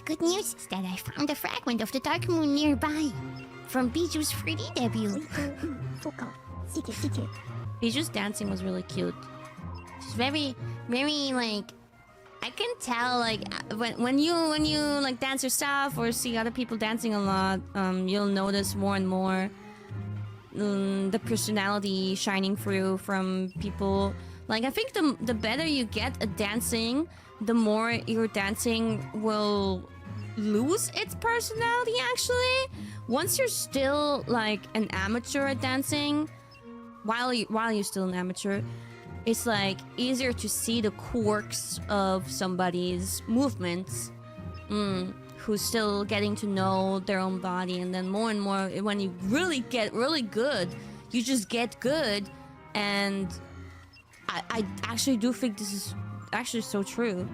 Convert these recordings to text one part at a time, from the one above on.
good news is that I found a fragment of the dark moon nearby. From Bijou's 3D debut. Bijou's dancing was really cute. She's very, very like... I can tell like when you like dance yourself or see other people dancing a lot, you'll notice more and more the personality shining through from people. Like I think the better you get at dancing, the more your dancing will lose its personality actually. Once you're still like an amateur at dancing, while you're still an amateur, it's like easier to see the quirks of somebody's movements, who's still getting to know their own body. And then more and more, when you really get really good, you just get good. And I actually do think this is actually so true.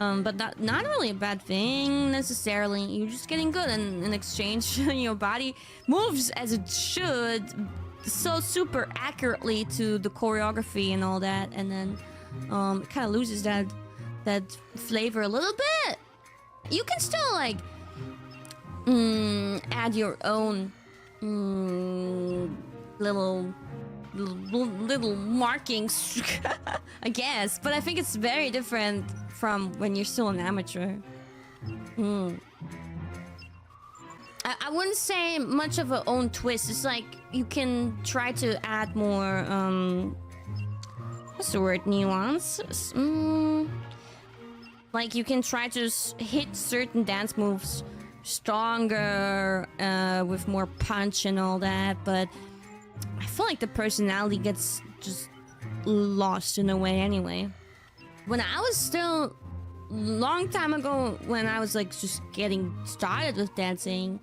But not really a bad thing necessarily. You're just getting good, and in exchange, your body moves as it should, so super accurately to the choreography and all that, and then it kind of loses that flavor a little bit. You can still like add your own little markings, I guess, but I think it's very different from when you're still an amateur. I wouldn't say much of an own twist. It's like you can try to add more what's the word, nuance? Like you can try to hit certain dance moves stronger, with more punch and all that, but I feel like the personality gets just lost in a way anyway. When I was still long time ago, when I was like just getting started with dancing,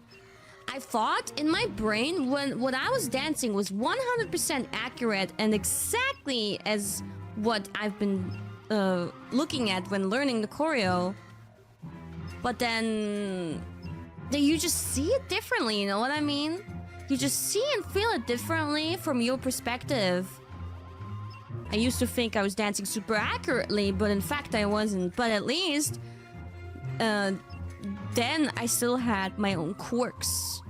I thought in my brain when what I was dancing was 100% accurate and exactly as what I've been looking at when learning the choreo. But then you just see it differently, you know what I mean? You just see and feel it differently from your perspective. I used to think I was dancing super accurately, but in fact I wasn't. But at least then I still had my own quirks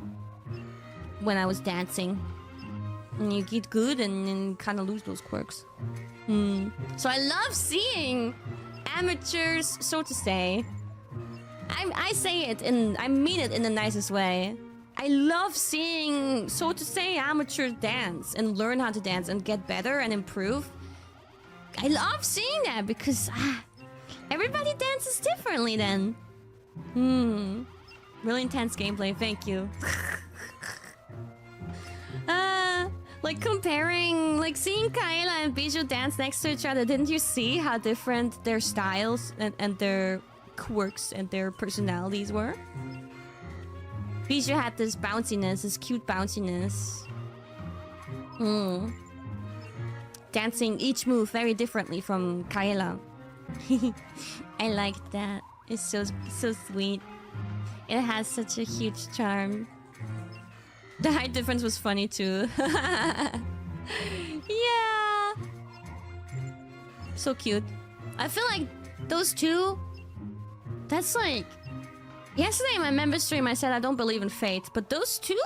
when I was dancing. And you get good and then kind of lose those quirks. So I love seeing amateurs, so to say. I say it and I mean it in the nicest way. I love seeing, so to say, amateurs dance and learn how to dance and get better and improve. I love seeing that because everybody dances differently then. Really intense gameplay, thank you. Like comparing, like seeing Kaela and Bijou dance next to each other, didn't you see how different their styles and their quirks and their personalities were? Bijou had this bounciness, this cute bounciness. Dancing each move very differently from Kaela. I liked that. It's so sweet. It has such a huge charm. The height difference was funny too. Yeah. So cute. I feel like those two, that's like... Yesterday in my member stream I said I don't believe in fate, but those two?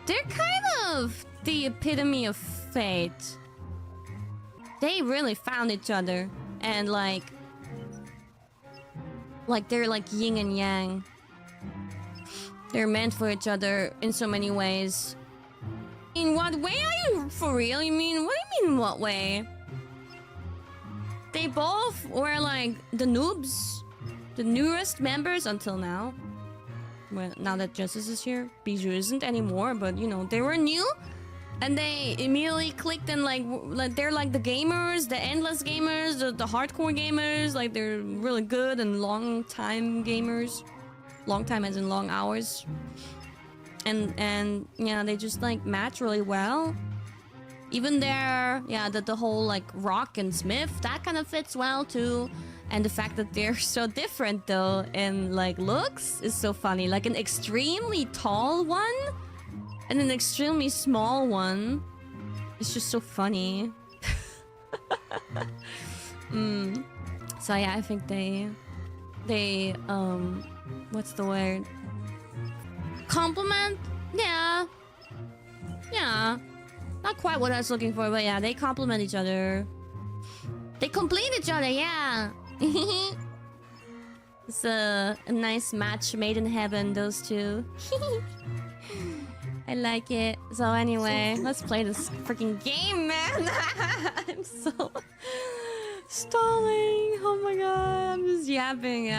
They're kind of the epitome of fate. They really found each other. And like they're like yin and yang. They're meant for each other in so many ways. In what way are you for real? You mean, what do you mean in what way? They both were like the noobs. The newest members until now. Well, now that Justice is here, Bijou isn't anymore, but you know, they were new. And they immediately clicked and like they're like the gamers, the endless gamers, the hardcore gamers. Like they're really good and long time gamers. Long time as in long hours. And yeah, they just like match really well. Even their, yeah, the whole like rock and smith, that kind of fits well too. And the fact that they're so different though in like looks is so funny. Like an extremely tall one and an extremely small one. It's just so funny. So yeah, I think they they what's the word? Compliment? Yeah. Yeah. Not quite what I was looking for, but yeah, they complement each other. They complete each other, yeah. It's a nice match made in heaven, those two. I like it. So anyway, let's play this freaking game, man. I'm so stalling. Oh my god, I'm just yapping.